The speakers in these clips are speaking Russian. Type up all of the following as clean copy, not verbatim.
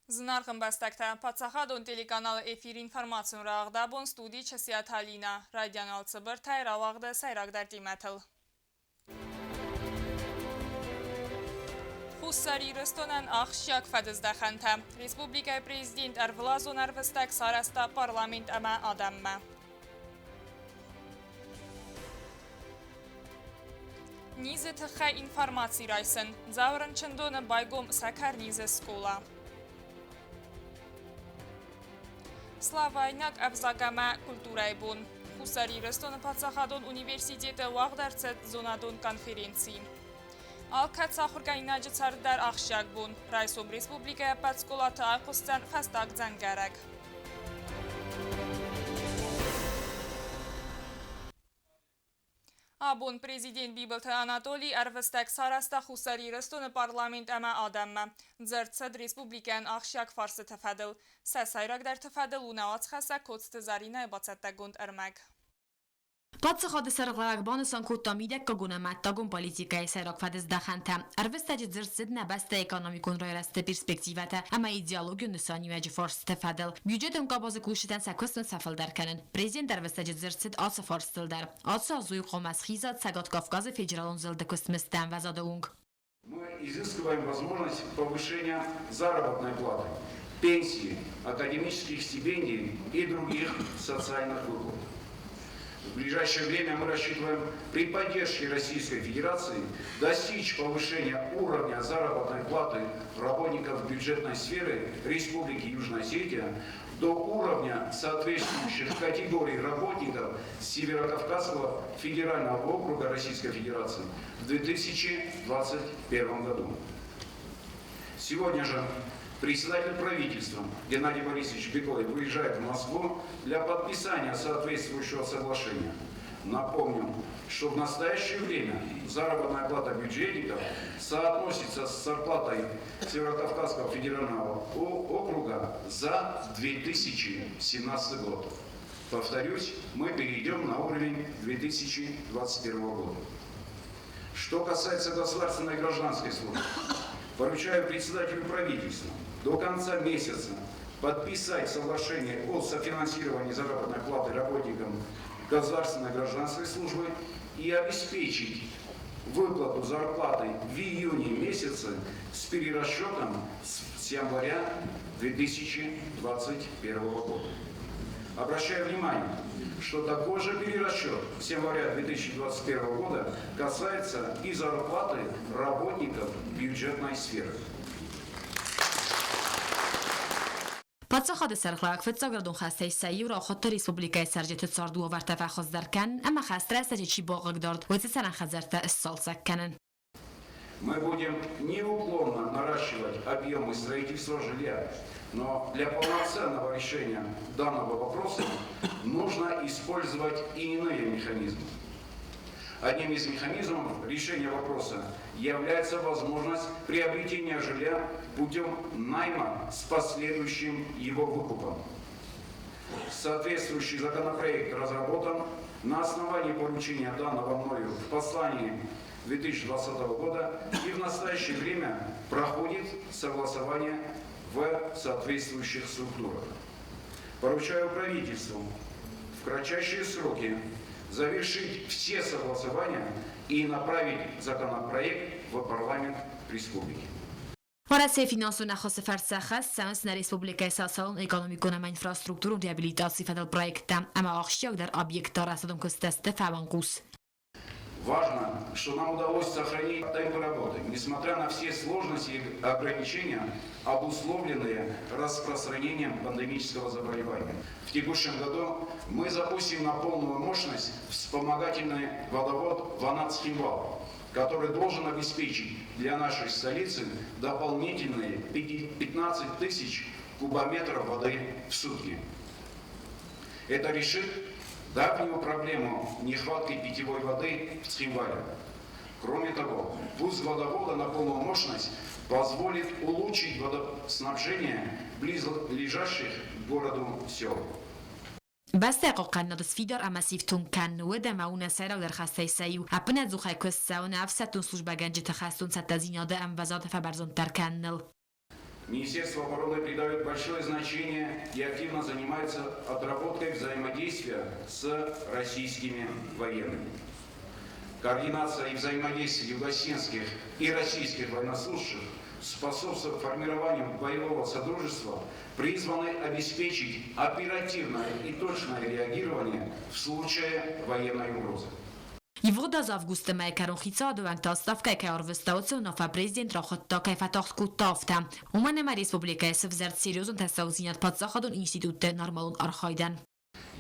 Знархын бастакта пацахадон телеканал эфир информацион рағдабон студий часият Алина. Радианал цыбыр тайра вағды сайрагдар диматыл. Хуссари рыстонан ахшяк фадыздаханта. Республика президент арвлазон арвыстак сараста парламент ама адамма. Низы тыха информации райсын. Заврын чындоны байгом сакар низы скола. Славайнак абзагама культурай бун. Хусари рыстон пацахадон университеті вағдарцет зонадон конференции. Алкат сахургайнаджы цардар ахшак бун. Райсом республика пацколаты айқустан фастак зангарак. Абун президент Бибылты Анатолий арвыстак сараста хусари рыстон парламент ама адамма. Дзырцад республикан ахшак фарсы тфадыл. Сасайрак дар тфадыл унаат хаса коцты зарина бацатта гунд армаг. Пацахады сарғларак банысан кутта мидек кагунаматтагун политикай сайрак фадыздаханта. Арвыстаджи дзырцид набаста экономикун ройрасты перспективата, ама идеологию нысани ваджи форс тфадыл. Бюджетын кабазы кушитан саквыстын сафылдар канын. Президент арвыстаджи дзырцид аса форстылдар. Аса азуй қомас хизат сагат Кавказы федералун зылды кустмыстан вазады унг. Мы изыскиваем возможность повышения заработной платы, пенсии, академических стипендий и других социальных выплат. В ближайшее время мы рассчитываем при поддержке Российской Федерации достичь повышения уровня заработной платы работников бюджетной сферы Республики Южная Осетия до уровня соответствующих категорий работников Северокавказского федерального округа Российской Федерации в 2021 году. Сегодня же председатель правительства Геннадий Борисович Бекоев выезжает в Москву для подписания соответствующего соглашения. Напомним, что в настоящее время заработная плата бюджетников соотносится с зарплатой Северокавказского федерального округа за 2017 год. Повторюсь, мы перейдем на уровень 2021 года. Что касается государственной и гражданской службы, поручаю председателю правительства до конца месяца подписать соглашение о софинансировании заработной платы работникам государственной гражданской службы и обеспечить выплату зарплаты в июне месяце с перерасчетом с января 2021 года. Обращаю внимание, что такой же перерасчет с января 2021 года касается и зарплаты работников бюджетной сферы. پادشاه سرخلاق فتزاگردون خسته سعی و خاطر ریسپوبلیکای سرجت صاردو و ورتفع خزدار کن اما خسته است چی باغ دارد و تسرن خزرت السال سکنن. Мы будем неуклонно наращивать объемы строительства жилья, но для полноценного решения данного вопроса нужно использовать и иные механизмы. Одним из механизмов решения вопроса является возможность приобретения жилья путем найма с последующим его выкупом. Соответствующий законопроект разработан на основании поручения данного мною в послании 2020 года и в настоящее время проходит согласование в соответствующих структурах. Поручаю правительству в кратчайшие сроки завершить все согласования и направить законопроект в парламент республики. ورسه فینانس و نخواست فرسخه سنس در ریسپوبلیکای ساسالون اکونومیکون اما انفراستруктуру و реабилитации федал проекта اما آخشیاک در объекта расадом костесте фаванкус. Важно, что нам удалось сохранить темпы работы, несмотря на все сложности и ограничения, обусловленные распространением пандемического заболевания. В текущем году мы запустим на полную мощность вспомогательный водовод Ванат-Схимвал, который должен обеспечить для нашей столицы дополнительные 15 тысяч кубометров воды в сутки. Это решит давнюю проблему нехватки питьевой воды в Схимвале. Кроме того, пуск водовода на полную мощность позволит улучшить водоснабжение близлежащих к городу сел. بس دقیقاً ندست فیدار اما سیفتون کن و دم اون سر و در خسته سیو اپن از خای کس و نفستون سوش بگنج تخستون ست زیناده ام وزاد فبرزون تر کنل. Министерство обороны придает большое значение и активно занимается отработкой взаимодействия с российскими военными. Координация и взаимодействие югосинских и российских военнослужащих способствует формированию боевого содружества, призваны обеспечить оперативное и точное реагирование в случае военной угрозы. I vårda z avgustem melyikor hicadóan tastawka arwystałcu nowa prezydent rochotta kajfatach kutawta. Umanema Республика СФЗР серьезно тестаузинят под заходом института нормалун архайдан.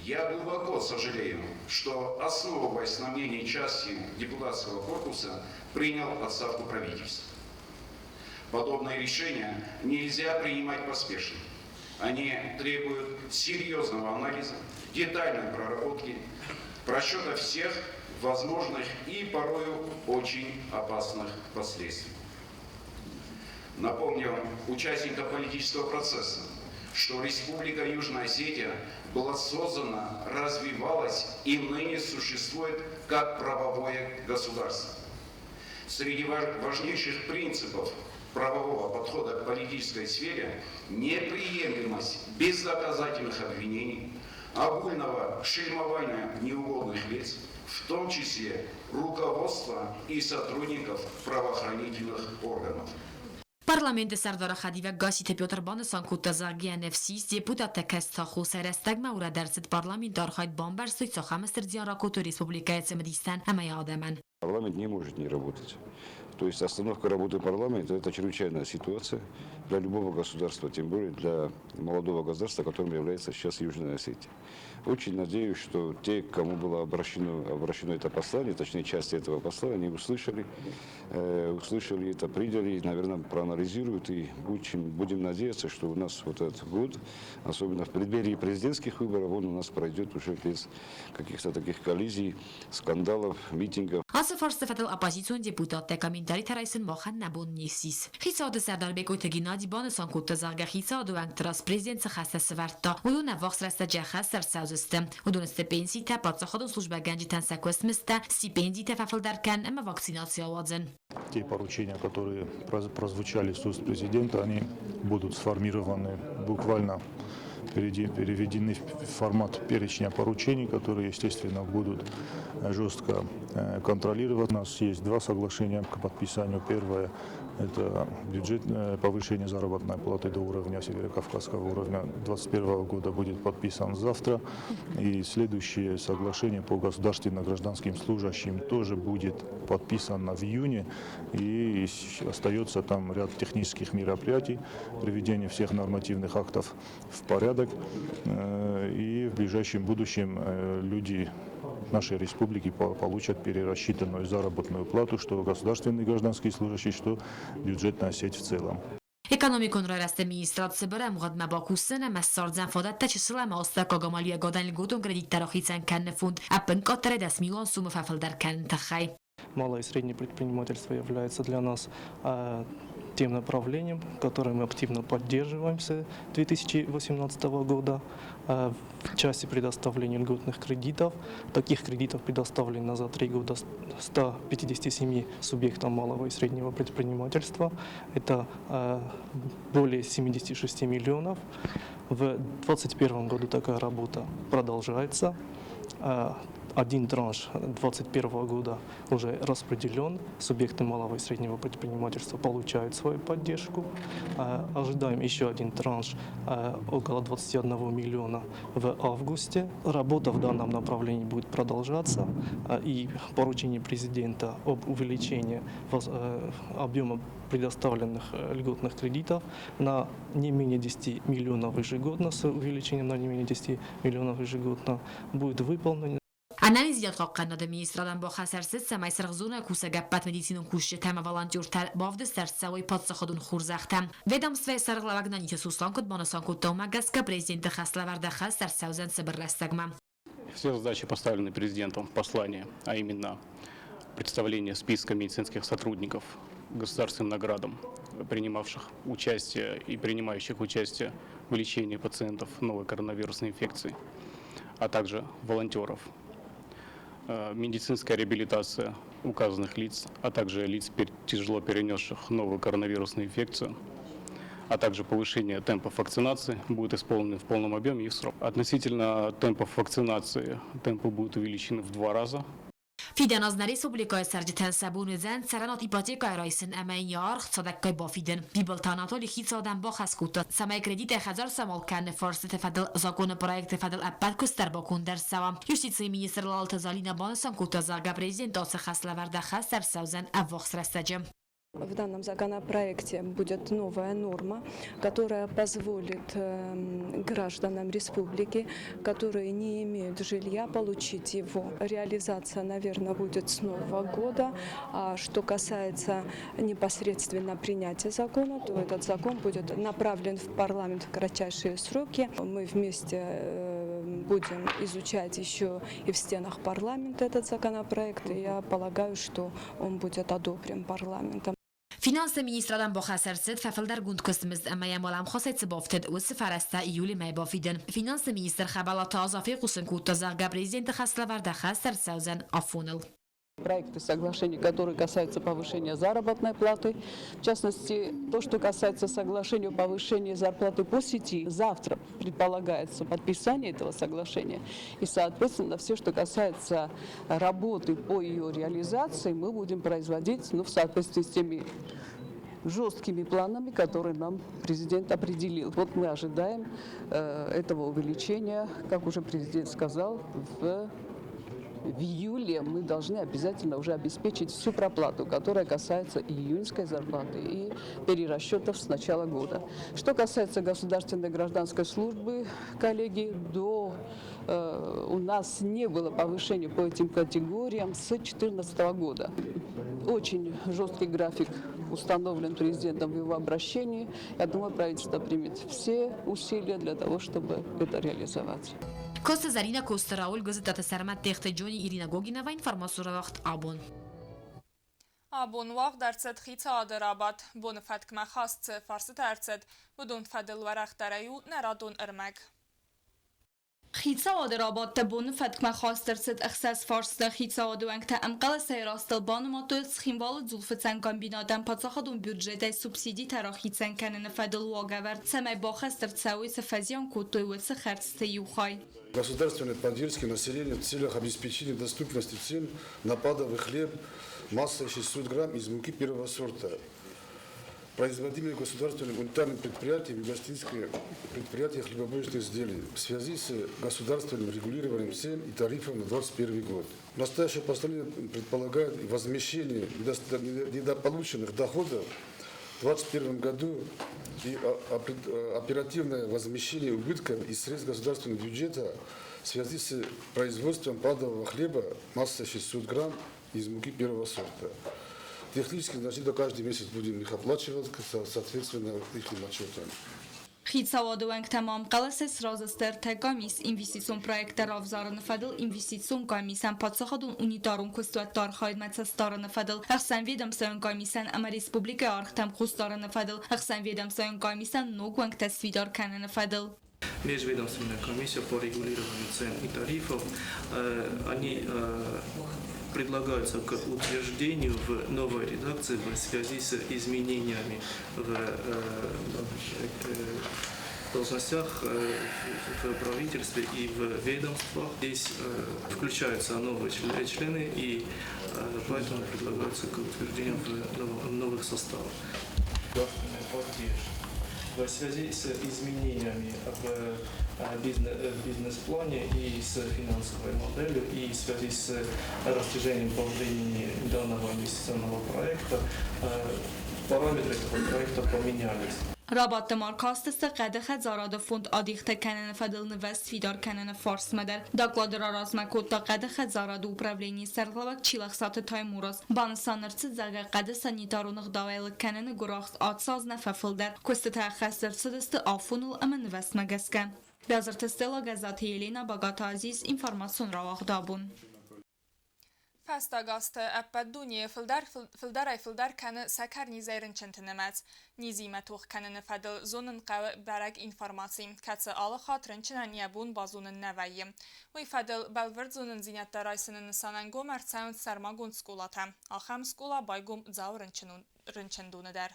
Я глубоко сожалею, что, основываясь на мнении части депутатского корпуса, принял отставку правительства. Подобные решения нельзя принимать поспешно. Они требуют серьезного анализа, детальной проработки, просчета всех возможных и порою очень опасных последствий. Напомню участникам политического процесса, что Республика Южная Осетия была создана, развивалась и ныне существует как правовое государство. Среди важнейших принципов правового подхода к политической сфере неприемлемость бездоказательных обвинений, огульного шельмования неугодных лиц, в том числе руководства и сотрудников правоохранительных органов. Parlamenti Sardara Khadiva Gasite Piotr Banasan Kutazargi NFC's deputate Kesta Khuserestag Maura Dersit Parlamentar Khayt Bamberstoy Цохамстер Диараку Республика Цемдистан Амаядаман. Парламент не может не работать. То есть остановка работы парламента – это чрезвычайная ситуация для любого государства, тем более для молодого государства, которым является сейчас Южная Осетия. Очень надеюсь, что те, к кому было обращено это послание, точнее часть этого послания, они услышали это, приняли, и, наверное, проанализируют. И будем надеяться, что у нас вот этот год, особенно в преддверии президентских выборов, он у нас пройдет уже без каких-то таких коллизий, скандалов, митингов. Асфарстефател оппозицион депутат комментарий тарайсын мохан набун несис. Хисаdı Serdarbek Oyteginadi Banasan Kutazarga Hisadu Anktras президент Хасса Сварта. Удуна вахсраста Джахасар Саузисте. Удунсте пенсии та подсаходу служба ганджитан саквестмиста, стипендии та фафлдаркан, ама вакцинация ладзен. Те поручения, которые прозвучали с уст президента, они будут сформированы буквально переведены в формат перечня поручений, которые, естественно, будут жестко контролировать. У нас есть два соглашения к подписанию. Первое – это повышение заработной платы до уровня северокавказского уровня 2021 года будет подписан завтра. И следующее соглашение по государственно-гражданским служащим тоже будет подписано в июне. И остается там ряд технических мероприятий, приведение всех нормативных актов в порядок. И в ближайшем будущем люди нашей республики получат перерасчитанную заработную плату, что государственные гражданские служащие, что бюджетная сеть в целом. Ekonomikon rajraszte minisztrat bere muhadma bakussene messzardzán fodatta csiszlama osztak a malia godan gudon kredittára hicen kenne fund, appen kattere des milon sumu fafaldar kentachai. Малое и среднее предпринимательство является для нас тем направлением, которое мы активно поддерживаем с 2018 года в части предоставления льготных кредитов. Таких кредитов предоставлено за 3 года 157 субъектам малого и среднего предпринимательства. Это более 76 миллионов. В 2021 году такая работа продолжается. Один транш 2021 года уже распределен. Субъекты малого и среднего предпринимательства получают свою поддержку. Ожидаем еще один транш около 21 миллиона в августе. Работа в данном направлении будет продолжаться. И поручение президента об увеличении объема предоставленных льготных кредитов на не менее 10 миллионов ежегодно, с увеличением на не менее 10 миллионов ежегодно, будет выполнено. Анализ яткаккан администрадан ба хасарсыз самай сыргзуна куса гаппат медицинун кушче тама волонтёртар бавдыс тарсавой подсаходун хурзахтам. Ведомство сарглагнани тесуслан код банасан код томагаска президента хаславарда хас тарсаузан сабырластагма. Все задачи, поставленные президентом в послании, а именно представление списка медицинских сотрудников государственным наградам, принимавших участие и принимающих участие в лечении пациентов новой коронавирусной инфекции, а также волонтеров, медицинская реабилитация указанных лиц, а также лиц, тяжело перенесших новую коронавирусную инфекцию, а также повышение темпов вакцинации будут исполнены в полном объеме и в срок. Относительно темпов вакцинации, темпы будут увеличены в 2 раза. Fiden az na Respublikai Szergyeten Szabún üzen, szerenat ipatékai rajszön emelni arch, szadekkai bafiden. Bibel tanatoli hitszadán bachaszkutat, szamely kredite hazar szamal kenne farszete fedel, zakona projekte fedel eppet közterbakon derszava. Justicijai miniszter Lalta Zalina Banasan kutazaga prezident Oszehaszlevarda Haszterszauzen evvachszresztegyem. В данном законопроекте будет новая норма, которая позволит гражданам республики, которые не имеют жилья, получить его. Реализация, наверное, будет с Нового года. А что касается непосредственно принятия закона, то этот закон будет направлен в парламент в кратчайшие сроки. Мы вместе будем изучать еще и в стенах парламента этот законопроект, и я полагаю, что он будет одобрен парламентом. Finanse ministradan boxaserset fefildar gund köstümüz emeyen valam xosaytsı bofted usi farasta iyuli mey bofiden. Finanse minister xabalata azafi qusun kutazarga prezidenti xaslavarda xastar sauzen afunil. Проекты соглашений, которые касаются повышения заработной платы. В частности, то, что касается соглашения о повышении зарплаты по сети, завтра предполагается подписание этого соглашения. И, соответственно, все, что касается работы по ее реализации, мы будем производить в соответствии с теми жесткими планами, которые нам президент определил. Вот мы ожидаем этого увеличения, как уже президент сказал, в июле мы должны обязательно уже обеспечить всю проплату, которая касается и июньской зарплаты, и перерасчетов с начала года. Что касается государственной гражданской службы, коллеги, у нас не было повышения по этим категориям с 2014 года. Очень жесткий график установлен президентом в его обращении. Я думаю, правительство примет все усилия для того, чтобы это реализовать. Kosta Zarina Kosta Raul gazetata Sermet Techte Johnny Irina Gogina va informasyora vaxt abon. Abon vaxt derset xitsa adarabat, bonu fatkma xastsı farsı terset, budun fadil varaq darayu neradun irmek. خیتسا آدرآباد تبون فتک خواستر ست اخساس فارس تا خیتسا آدوانگ تا امقال سیراستل بانماتو سخیموال زولفتن کامبینادن پاتساخدون بودجه سوبسیدی ترا خیتسن کنن فدل واگورد سمی باخستر تساوی سفزیان کوتوی و سخرست یوخای. Государственной поддержки населения в целях обеспечения доступности цен на падовый хлеб массой 600 грамм из муки первого сорта. Производимые государственным унитарным предприятием и гостинские предприятия хлебобулочных изделий в связи с государственным регулированием цен и тарифов на 2021 год. Настоящее постановление предполагает возмещение недополученных доходов в 2021 году и оперативное возмещение убытков из средств государственного бюджета в связи с производством падового хлеба массой 600 грамм из муки первого сорта. Технически, значит, каждый месяц будем их оплачивать, соответственно, их отчетам. خیتساوادوانگ تمام قلسس رازستر تگامیس اینویستیسیون پروژه رافزارن فدل اینویستیسیون کامیسن پاتساخدون اونیتارون کستوتار خدمت استارن فدل اخسن ویدم سون کامیسن اما ریسپوبلیک آرختم خستارن فدل اخسن ویدم سون کامیسن نوگوانگ تسویدار کنن فدل. Межведомственная комиссия по регулированию цен и тарифов, они предлагаются к утверждению в новой редакции в связи с изменениями в должностях в правительстве и в ведомствах. Здесь включаются новые члены, и поэтому предлагаются к утверждению в новых составах. В связи с изменениями в бизнес-плане и с финансовой моделью, и в связи с растяжением по времени данного инвестиционного проекта, параметры этого проекта поменялись. رابط مارکاستست قده خزاراد فوند آدیخت کنن فدل نوست فیدار کنن فارس مدر داکلاد را رازمکوت تا قده خزاراد управление سرغلوک چیلخ سات تای موراز بان سانرچ زاگه قده سانیتارونق داویل کنن گراخت آتساز نففلدر کست تا خستر سدست آفونل اما نوست مگسکن بیازر تستلا گزات یلینا باگات عزیز اینفرماسیون را واقدابون Festagast eppet dunye filder kene sekar nizeyrin çentinemez. Nizime tuğ kenene fedil zonun qav berek informasi. Katsı alı xatrın çinen yebun bazunun nevayim. Uy fedil belverd zonun zinette raysının nisanen gomer tsayun sermagun skulata. Axam skula baygum zav rınçendunu der.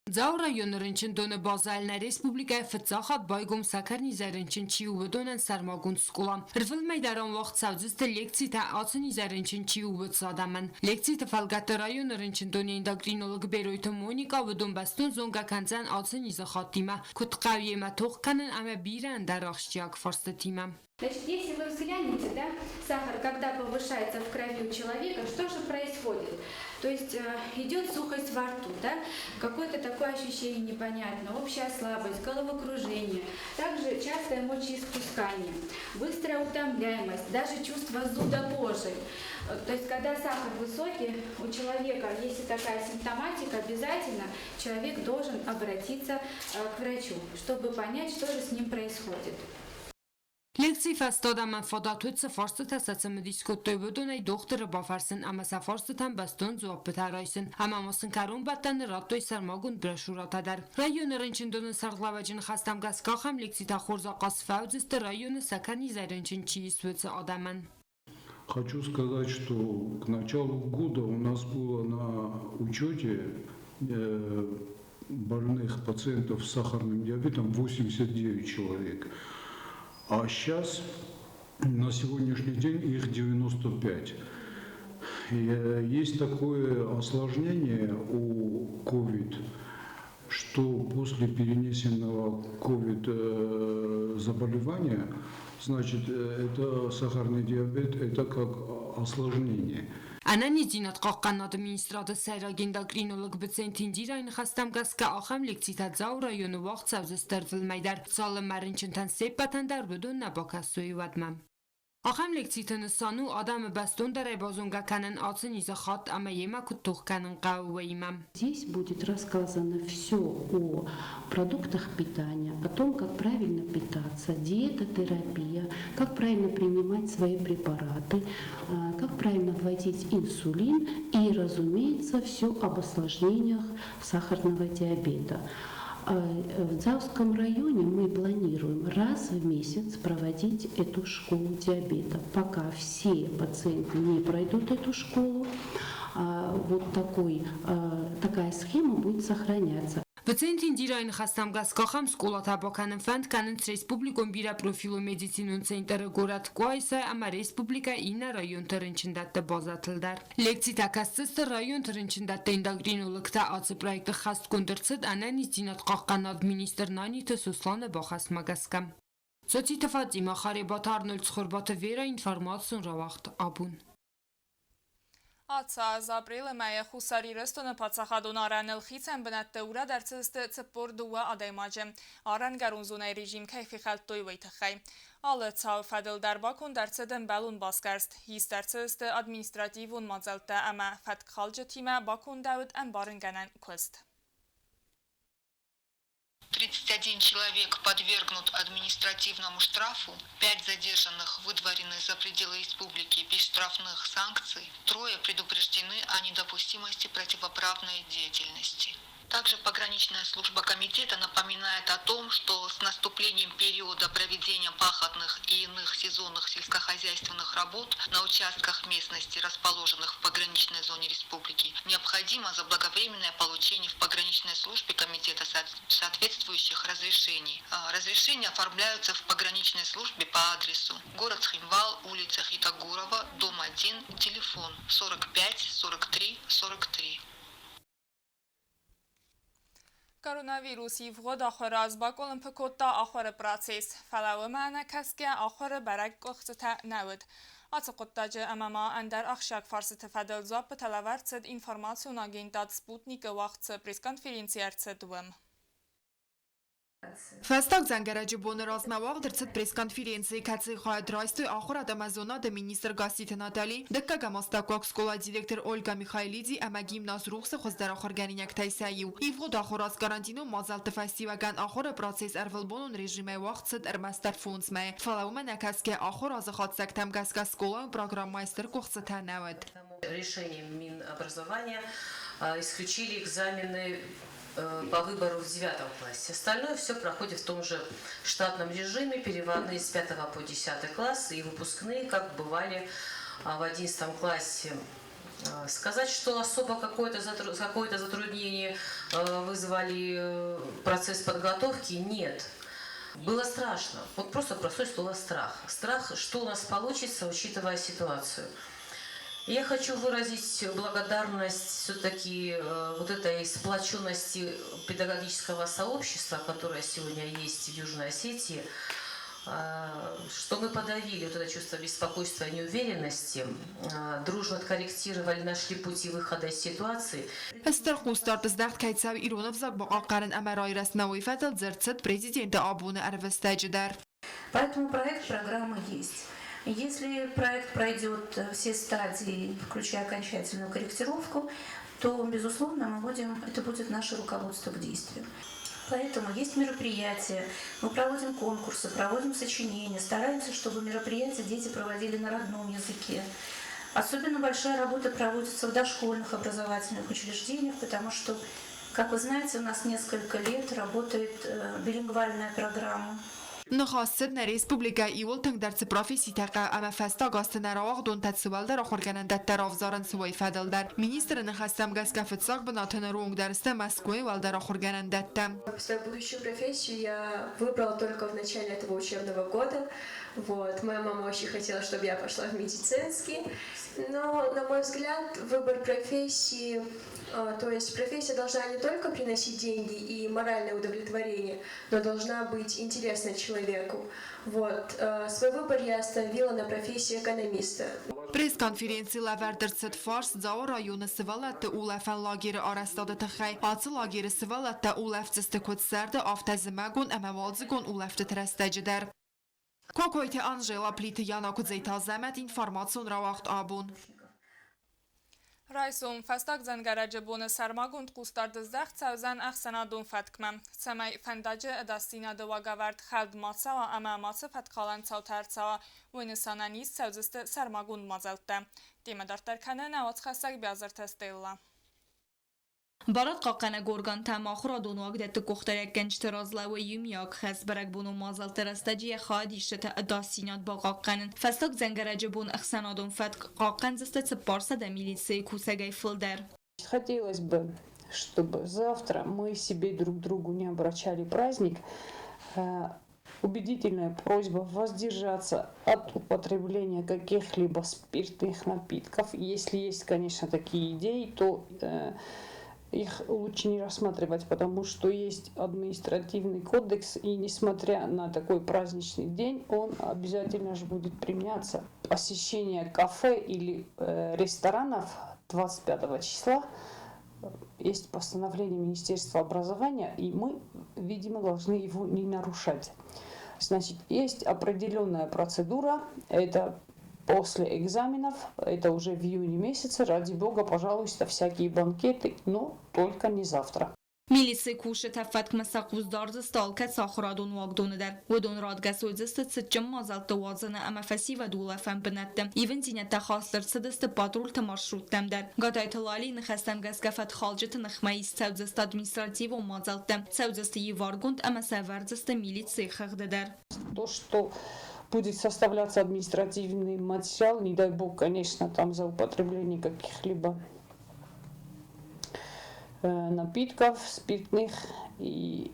Ձաու ռայոնը ռնչնդոնը բազալն է ռեսպուբլիկայ ֆծախատ բայգում սակարնի զարնչնչի ու վդոնն սարմագուն սկուլան։ Հրվել մեյդարան վաղ ցավձստը լեկցի թա ացնի զարնչնչի ու վծադամն։ Լեկցի տվալգատը ռայոնը ռնչնդոնի ինդակրինոլոգ բերոյթը Մոնիկա վդոն բաստուն զոնգականցան ացնի զախատիմա։ Կուտկավիեմա թողկանն ամե բիրան դարախշյակ ֆորստիմա։ Значит, если вы взглянете, да, сахар, когда повышается в крови у человека, что же происходит? То есть идет сухость во рту, да, какое-то такое ощущение непонятное, общая слабость, головокружение, также частое мочеиспускание, быстрая утомляемость, даже чувство зуда кожи. То есть, когда сахар высокий, у человека, если такая симптоматика, обязательно человек должен обратиться к врачу, чтобы понять, что же с ним происходит. Լեկցի ֆաստոդաման ֆոդաթույցը ֆորստը սացմը դիսկոտոյ վդոնայ դոկտորը բաֆարսն ամասա ֆորստան բաստոն զոպտարայսն ամամոսն կարուն բատան ռատոյ սարմագուն բրաշուրատադար ռայոնը ռնչնդոնը սարլավաջն խաստամ գասկախամ լեկցի та խորզակաս фаудзисты района сакани заренчинчи свыца адаман. Хочу сказать, что к началу года у нас было на учете больных пациентов с сахарным диабетом 89 человек. А сейчас, на сегодняшний день, их 95. Есть такое осложнение у COVID, что после перенесенного COVID заболевания, значит, это сахарный диабет, это как осложнение. Անանիզինատ կողքան ադմինիստրատը սայրագենդակրինոլոգ բծենթին դիրային խաստամ գասկա ախամ լեկցիտա ձաու ռայոնը վաղ ծավզը ստերվել մայդար ծալը մարինչնթան սեպատան դար բդոն նաբակասոյի վադմամ. Ախամ լեկցիտը նսանու ադամը բաստոն դարայ բազոնգականն ացն իզախատ ամա եմա կուտուղկանն կաուվեիմամ. Здесь будет рассказано все о продуктах питания, о том, как правильно питаться, диетотерапия, как правильно принимать свои препараты, как правильно вводить инсулин и, разумеется, все об осложнениях сахарного диабета. В Дзауском районе мы планируем раз в месяц проводить эту школу диабета. Пока все пациенты не пройдут эту школу, вот такая схема будет сохраняться. Բծենթին դիրային խաստամ գասկախամ սկոլաթաբականն ֆանդ կաննց ռեսպուբլիկոն բիրա պրոֆիլո մեդիցինուն ցենտրը գորատ կոայսա ամա ռեսպուբլիկա ինա ռայոն տրնչնդատը բազատլդար լեկցի տակասցը ռայոն տրնչնդատը ինդագրինոլոգտա ացը պրոյեկտը խաստ կոնդրցդ անանից դինատ կաղկան ադմինիստրնանի թսուսլանը բախաս մագասկամ Սոցի տված իմա խարեբատ արնոլ ծխորբատը վերա ինվարմացուն ռավախտ աբուն Ացա զապրիլը մայը խուսարի ռստոնը պացախադոն արանել խիցեն բնատը ուրա դարձստը ծպոր դուա ադայմաջը արան գարունզունայ ռեժիմ կայֆի խալտոյ վայթխայ ալը ցավ ֆադել դարբակուն դարձդն բալուն բասկարստ հիս դարձստը ադմինիստրատիվուն մածալտը ամա ֆատ խալջը թիմը բակուն դավդ անբարն գանան կոստ 31 человек подвергнут административному штрафу, 5 задержанных выдворены за пределы республики без штрафных санкций, 3 предупреждены о недопустимости противоправной деятельности. Также пограничная служба комитета напоминает о том, что с наступлением периода проведения пахотных и иных сезонных сельскохозяйственных работ на участках местности, расположенных в пограничной зоне республики, необходимо заблаговременное получение в пограничной службе комитета соответствующих разрешений. Разрешения оформляются в пограничной службе по адресу город Схимвал, улица Хитагурова, дом 1, телефон 45 43 43. Коронавируси вгод ахор аз баколын пекотта ахор процесс фалау معنا کسکه آخر برگ قخصتا نود اتقطاج اماما اندر اخشاک فارس تفادل زاب تلورتد انفرماسیون اگنداد سپوتنیک وقت پریس کنفرانسیار دوم Фастак зангaraji бон размаваг дырцет пресс-конференции каци хает райстой ахура дамазона да министр Гасита Натали, дакка гамастакок скола директор Ольга Михайлиди ама гимназ рухсы хоздара хорганиняк тайсаю. И вгод ахурас гарантину мазалты фестиваган ахура процесс арвелбонун режиме вахтсет армастер фунсме. Фалаума накаске ахура захатсак там гаска скола программайстер кухцета навод. Решением Минобразования исключили экзамены по выбору в 9 классе. Остальное все проходит в том же штатном режиме, переводные с 5 по 10 класс и выпускные, как бывали в 11 классе Сказать, что особо какое-то затруднение вызвали процесс подготовки, нет. Было страшно. Вот просто простое слово «страх». Страх, что у нас получится, учитывая ситуацию. Я хочу выразить благодарность все-таки вот этой сплоченности педагогического сообщества, которое сегодня есть в Южной Осетии, что мы подавили вот это чувство беспокойства и неуверенности, дружно откорректировали, нашли пути выхода из ситуации. استرخوستار تزدخت كيتساو إيرونف زاق بقى قارن أمراي رسموي فتل زرتت президент أبونا أرفستاجدار. Поэтому проект программы есть. Если проект пройдет все стадии, включая окончательную корректировку, то, безусловно, это будет наше руководство к действию. Поэтому есть мероприятия, мы проводим конкурсы, проводим сочинения, стараемся, чтобы мероприятия дети проводили на родном языке. Особенно большая работа проводится в дошкольных образовательных учреждениях, потому что, как вы знаете, у нас несколько лет работает билингвальная программа. نخواستن ریسپوبلیکا ایول تنگ در پروفیسی تقا اما فستا گاستن رواق دون تسوال در آخرگانن در ترافزارن سوی فدل در مینیستر نخستم گس کفت ساق بناتن رونگ درسته مسکوی وال در آخرگانن دتم. Свою будущую профессию я выбрала только в начале этого учебного года. Вот. Моя мама очень хотела, чтобы я пошла в медицинский, но, на мой взгляд, выбор профессии, то есть профессия должна не только приносить деньги и моральное удовлетворение, но должна быть интересной человеку. Вот. Свой выбор я остановила на профессии экономиста. Пресс-конференции лавердерцет фарс зау районы сывалатты улафан лагері арастады тахай. Аты лагері сывалатты улафтысты көтсәрді автазымагун әмә валзыгун улафты тәрәстәжідер. Kokoyte Anjela pliti yana kuzeyta zemet informasyon ravakt abun. Raysom fastag zangaracı bunu sarmagund qustardı zəxt səvzən əxsənadun fətkməm. Səməy fəndacı ədastinadı vaqavard xəld matsava əməmatı fətqalan çavtərçava uynisananiz səvzüstü sarmagund mazəltdə. Demədartlar kənə nəvat xəstəq bəzər təstəylə. برات قاقنا گورگان تماخرا دونواق دت کوخترک گنج ترازلا و یومیاک خس برک بونو مازال ترستجی خادیشت اداسینات با قاقنن فستاق زنگرج بون اخسانادون فت قاقن زست سپارسا د милиции кусагай филдер. Хотелось бы, чтобы завтра мы себе друг другу не обращали праздник. Убедительная просьба воздержаться от употребления каких-либо спиртных напитков. Если есть, конечно, такие идеи, то их лучше не рассматривать, потому что есть административный кодекс, и несмотря на такой праздничный день, он обязательно же будет применяться. Посещение кафе или ресторанов 25 числа есть постановление Министерства образования, и мы, видимо, должны его не нарушать. Значит, есть определенная процедура, это после экзаменов, это уже в июне месяце, ради бога, пожалуйста, всякие банкеты, но только не завтра. ملیسی کوش تفت مساقوز دارد استالکت ساخرادون واقدونه در و دون رادگس و زست سجم مازالت وازنه اما فسی و دولفن بندم ایون زینت تخاصلر سدست پاترول تمارشروت دم در گادای تلالی نخستم گس گفت خالجت نخمایی سوزست ادمنستراتیو و مازالتم سوزست یوارگوند اما سوارزست ملیسی خغده در. То, что будет составляться административный материал, не дай бог, конечно, там за употребление каких-либо напитков, спиртных, и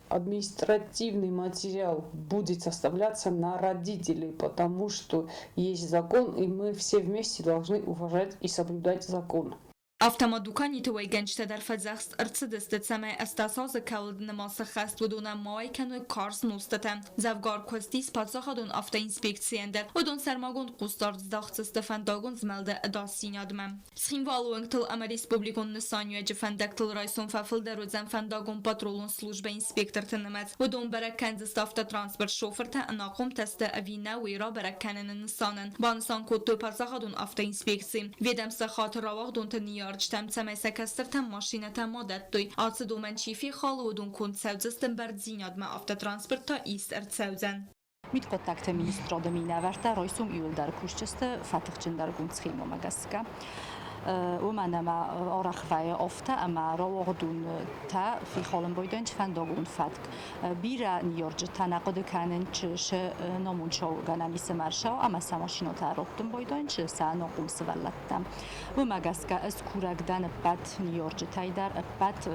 административный материал будет составляться на родителей, потому что есть закон, и мы все вместе должны уважать и соблюдать закон. автоматдукانی توی گنج در فضاست ارتدست سمع استاساز کولد نماس خست و دون مای کنو کارس نوستتم زفگار کستیس پادزاخ دون افتا اینسپکسیان در و دون سرماگون قوستارد زداخت استفن داگون زملده اداسین آدمم سخیم والوانگ تل اما ریسپوبلیکون نسانیو جفندک تل رایسون ففل در و زنفن داگون پاترولون سلوجبه اینسپکتر تنمت و دون برکن زستافتا ترانسپورت شوفر تا اناقوم تست اوینا ویرا برکنن نسانن بانسان کتو پادزاخ دون افتا اینسپکسی ویدم سخات راواق دون تنیار جتم سمع سکستر تم ماشینه تم مادت دوی آت دومن چیفی خال و دون کند سوزستم برد زیناد ما افتا ترانسپورت تا ایست ارد سوزن. Mit kontakte ministra de mina verta, rojsum i uldar kuščeste, fatih čendar guntskim omagaska. ومنما أرخفاي أفتا أما روغدون تا في خالم بويدن تفندقون فتك بيرا نيورج تناقض كانن چش نمون شو غنامي سمرشاو أما سماشينو تاروختم بويدن چ سانقوم سولتم ومغاسكا اسكورگدن بات نيورج تايدر بات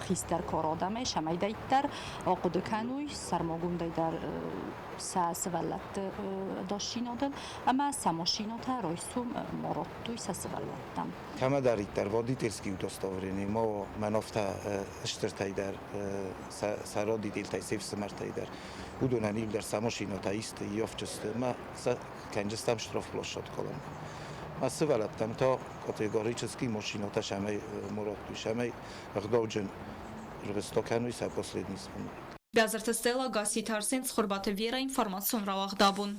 خيستر كورودامه شمايدايتر أقد كانوي سرماگون دايدر ساسولت داشتینادن اما سماشیناتا رویسوم مراتوی ساسولتم. همه دارید در وادیتلسکی دوستاورینی ما منافتا اشترتای در سرادی دیلتای سیف سمرتای در ودونانیل در سماشیناتا است یافچست ما کنجستم شرف پلاشات کلام. ما سولتم تا کاتگوری چسکی ماشیناتا شمای مراتوی شمای اقداوجن روستاکنوی سپاسلیدنیست. Գազարդը ստելա գասիտ հարսենց խորբատը վիերա ինվորմացիոն ռավաղ դաբուն։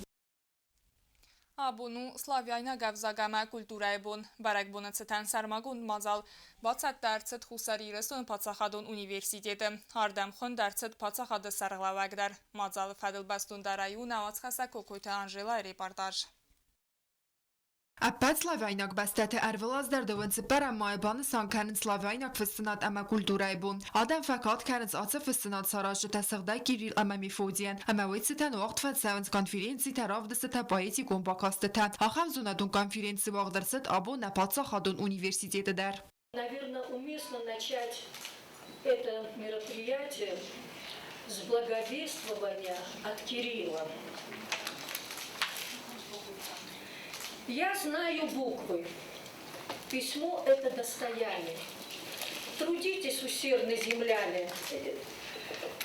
Abunu Slavyayna gavzagama kulturayibun barakbuna цитан сармагун мазал бацат дарцет хусари рестон пацахадон университеты хардам хон дарцет пацахады сарглавагдар мазал фадылбастун дараю навацхаса кокойта Анжела репортаж. Аппат Славяйнак бастаты әрвілаз дардывынцы пара майбаны сан кәрін Славяйнак фыстынат әмі культурайбун. Адам факат кәрінс ацы фыстынат саражы тәсіғдай Кирилл әмі Мефодиян. Әмі өйтсітен уақт фәтсәвінс конференции таравдысыта поэти компакастыта. Ахам зунадун конференции вағдырсыт абу напатса хадун университеті дар. Наверное, уместно начать это мероприятие с благовествования от Кирилла. Я знаю буквы. Письмо – это достояние. Трудитесь усердно, земляне,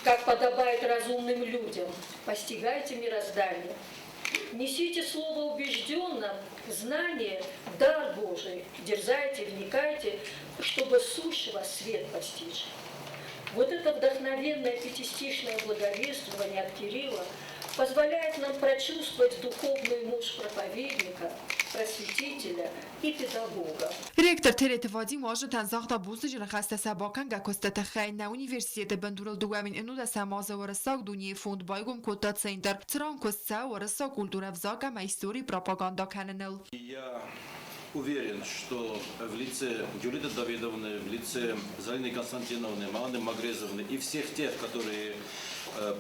как подобает разумным людям. Постигайте мироздание. Несите слово убежденно, знание – дар Божий. Дерзайте, вникайте, чтобы сущего свет постичь. Вот это вдохновенное пятистишное благовествование от Кирилла позволяет нам прочувствовать духовную мощь проповедника, просветителя и педагога. Ректор Теретевади может анзахта бузыж рахаста сабакан гакостата хайна университета бандурал дуамин инуда самаза варасак дуния фонд байгум кота центр цран костца вараса культура взака майстори пропаганда каненел. Я уверен, что в лице Юлиты Давидовны, в лице Залины Константиновны, Маланы Магрезовны и всех тех, которые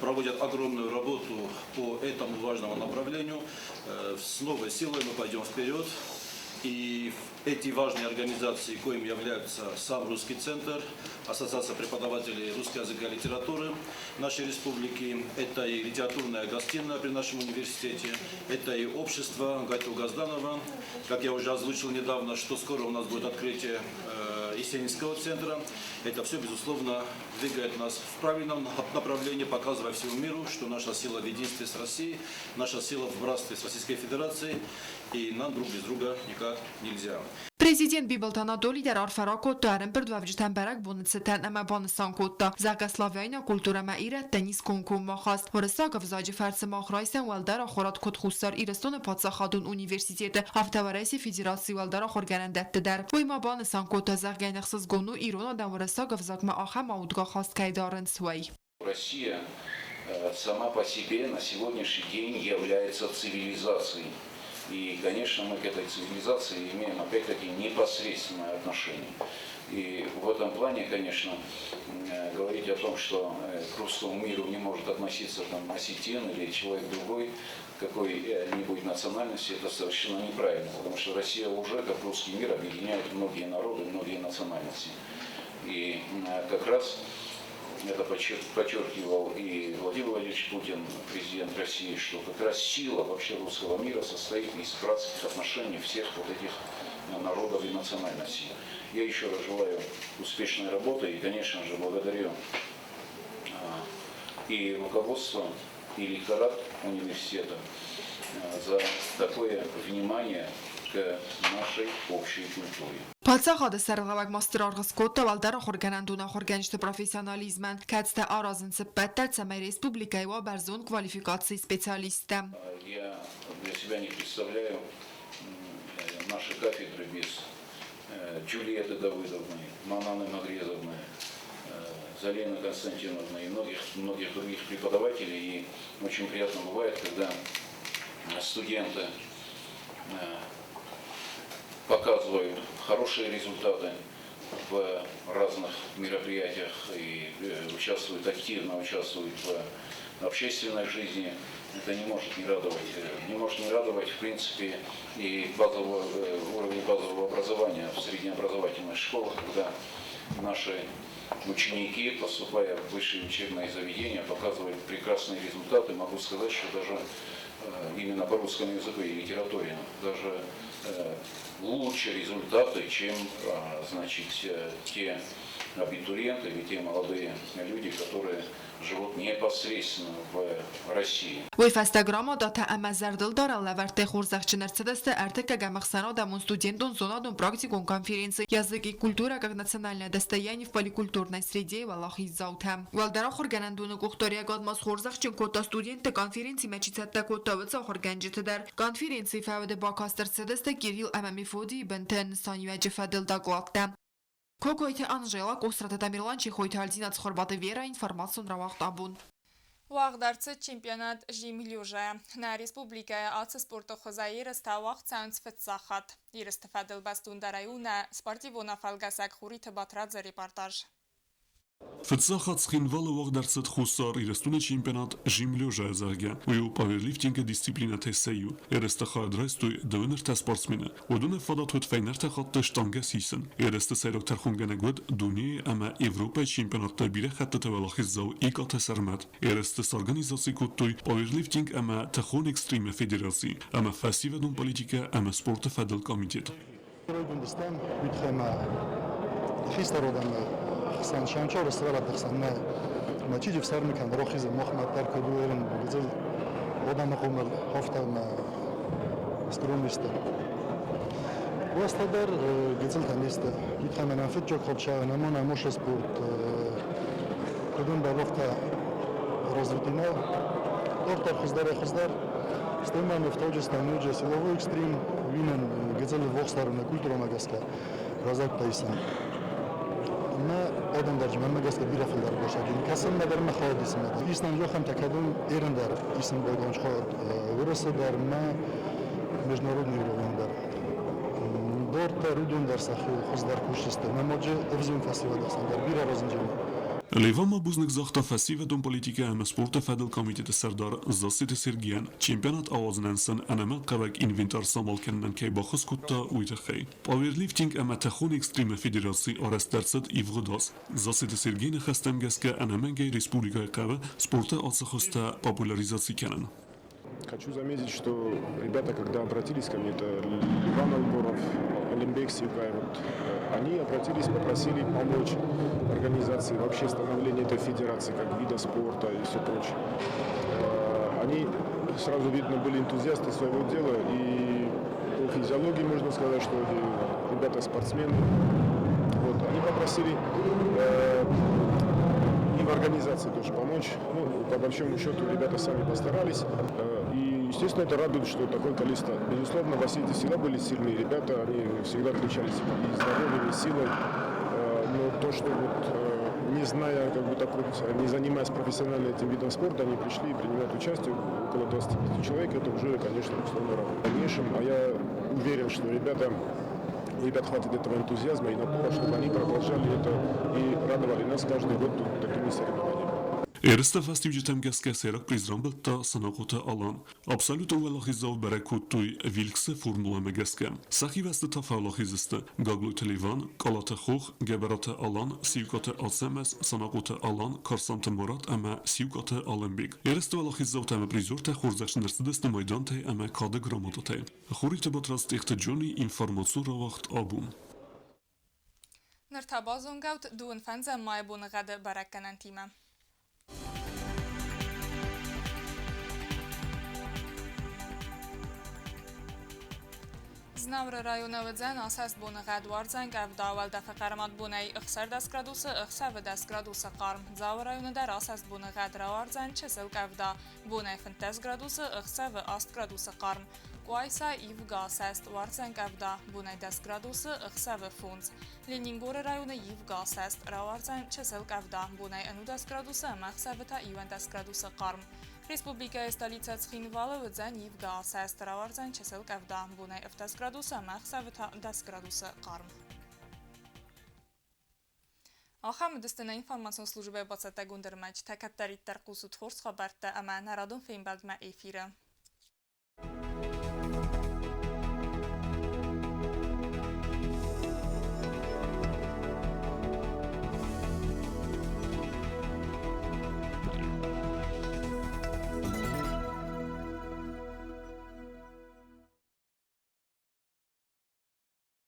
проводят огромную работу по этому важному направлению, с новой силой мы пойдем вперед. И эти важные организации, коим являются сам Русский центр, Ассоциация преподавателей русского языка и литературы нашей республики, это и литературная гостиная при нашем университете, это и общество Гатил Газданова. Как я уже озвучил недавно, что скоро у нас будет открытие Есенинского центра. Это все, безусловно, двигает нас в правильном направлении, показывая всему миру, что наша сила в единстве с Россией, наша сила в братстве с Российской Федерацией, и нам друг без друга никак нельзя. Президент Бибалтанадоли در آرفرا کد دارن برد و وجدان برک بونستن اما بانستان کد دا زاگ سلاوینا کلتور ما ایرت تنیس کنکوم ما خواست ورسا گفزاج فرس ما خرایسن ولدر آخرات کد خوستار ایرستون پادسا خادون اونیورسیتیت هفته و رئیس فدراسی ولدر آخر گرندت در وی ما بانستان کد دا زاگ گینخصص گونو ایران آدم ورسا گفزاگ ما آخر ماودگاه خواست که دارن سوی. Россия сама по себе на сегодняшний день является цивилизацией. И, конечно, мы к этой цивилизации имеем, опять-таки, непосредственное отношение. И в этом плане, конечно, говорить о том, что к русскому миру не может относиться там, осетин или человек другой, какой-нибудь национальности, это совершенно неправильно. Потому что Россия уже, как русский мир, объединяет многие народы, многие национальности. И как раз это подчеркивал и Владимир Владимирович Путин, президент России, что как раз сила вообще русского мира состоит из братских отношений всех вот этих народов и национальностей. Я еще раз желаю успешной работы и, конечно же, благодарю и руководство, и ректорат университета за такое внимание к нашей общей культуре. پادسا خاد سرغوک ماستر آرغس کوتا والدار خورگنندون خورگنشت پروفیسیونالیزمن کتست آرازن سپت در سمای республикой و برزون квалификации специалиста. Я для себя не представляю наши кафедры без Джулиеты Давыдовны, Мананы Магрезовны, Залины Константиновны и многих других преподавателей. И очень приятно бывает, когда студенты показывают хорошие результаты в разных мероприятиях и активно участвуют в общественной жизни. Это не может не радовать. Не может не радовать, в принципе, и уровень базового образования в среднеобразовательных школах, когда наши ученики, поступая в высшие учебные заведения, показывают прекрасные результаты. Могу сказать, что даже именно по русскому языку и литературе даже лучше результаты, чем те абитуриенты или те молодые люди, которые живут непосредственно в России. Войфастаграмма дата амазардл дара лаверте хурзахчинерцедесте артека гамахсано дамун студентун зонадун практикум конференции язык и культура как национальное достояние в поликультурной среде валахизаута. Валдара хорганандуны кухтория гадмас хурзахчин кота студенты конференции мечицатта котавыца хорганжитедар. Конференции фавде бакастерцедесте Кирилл Амамифоди бентен санюэджи фадил даглакта. Кокойте Анжела Кострата Тамирланчи хойте альдинац хорбаты вера информацию на вахтабун. Вағдарцы чемпионат жимлюжа. На республика аты спорта хозаиры ставақ цаунц фетсахат. Ирысты фадыл бастун дараюна спортивона фалгасак хуриты батрадза репортаж. Фетсахат схинвалы вағдарцет хусар ирестуне чемпионат жимлюжа зага. Уйу паверлифтинга дисциплина тесею. Ирысты хадрайстуй дөвінірті спортсмені. Одуне фадат хөт фейнерті хатты штанга сисен. Ирысты сайрок тархунгана год дуни ама Европа чемпионатта бире хатты тавалахиззау икаты сармат. Ирысты сорганизации куттуй паверлифтинг ама тахон экстриме федерации. Ама фасивадун политика ама спорта фадл комитет. خصان شانشور استغرب خصان ما تيجي في سرمي كان روحي زي مخمة ترك دويرن بجزل وضع نقوم الحفظة ما سكرون يستا واستدر جزل تنيستا يتخم أنا فتجو خب شاء نمونا موش سبورت كدون بالوقتا развитина доктор خزدار استيما نفتوجي ستانوجي سيلوو экстрим винен جزل وخستار на культуру магаска разак тайсан ما آدم در جمع مگس که بیرفت در باشه که کسی نداره مخواد اسم نداره ایستان جو هم تکدون ایران در اسم باگانش خواهد ورسه در ما международный уровень در دور ترودون در سخی خوز در کوشسته نماجه افزون فسیوه دستان در بیره رازنجانی Левама бузник захта фасиведун политика ама спорта федел комитет сардар засите Сергиян чемпионат авазнансен анама qabak inventar samal kennan kay baxus kutta uitakhay. Powerlifting ама takhun extreme federasi arastartsat ivgdas засите Сергиян хастам gaska anama gay республика qaba спорта отсахоста популяризации канан. Хочу заметить, что ребята, когда обратились ко мне, это Иван Алборов, Олимбек Сивкаев, они обратились, попросили помочь организации, вообще становлению этой федерации, как вида спорта и все прочее. Они сразу, видно, были энтузиасты своего дела, и по физиологии можно сказать, что ребята спортсмены. Вот, они попросили в организации тоже помочь. Ну, по большому счету, ребята сами постарались. И, естественно, это радует, что такое количество. Безусловно, в России всегда были сильные ребята, они всегда отличались и здоровьем, и силой. Но то, что вот, не зная, как бы так вот, не занимаясь профессионально этим видом спорта, они пришли и принимают участие, около 25 человек, это уже, конечно, безусловно, радует. В дальнейшем, а я уверен, что ребят хватит этого энтузиазма и напора, чтобы они продолжали это и радовали нас каждый год такими соревнованиями. Erste festivigetem gaska serak prizram bilta sanaqota alan. Absoluton velahizov barakutuy vilkse formula megaska. Sahi veste tafalahiziste. Gaglu televan, kalata khokh, geberata alan, sivkata alsemes, sanaqota alan, karsanta murat ama sivkata alembig. Erste velahizov tam prizorta khorzashnersideste maydante ama kade gramotate. Khurite batrast ihtijoni informatsiyon ravaqt abun. Nirtabazon gaut duun fanza maybun gade barakkanantima. Znavr rayonavıdzen asas bunu qadvarcan qavda avval dəfə qaramat bunay 10 gradusu 10 gradusu qarm. Zavr rayonunda asas bunu qadravarcan çesil qavda bunay 10 gradusu 10 gradusu qarm. Կուայսա իվ գասեստ վարձեն կավդա բունայ 10 գրադուսը ըխսավը ֆունց։ Լենինգորը ռայոնը իվ գասեստ ռավարձեն չսել կավդա բունայ ընու 10 գրադուսը մախսավը իվեն 10 գրադուսը կարմ։ Ռեսպուբլիկայի ստալիցած խինվալը վձան իվ գասեստ ռավարձեն չսել կավդա բունայ 10 գրադուսը մախսավը 10 գրադուսը կարմ։ Ախամ դստենա ինформационная служба бацата гундермач такаттариттар кусут форс хабарта ама народун феймбадма эфира.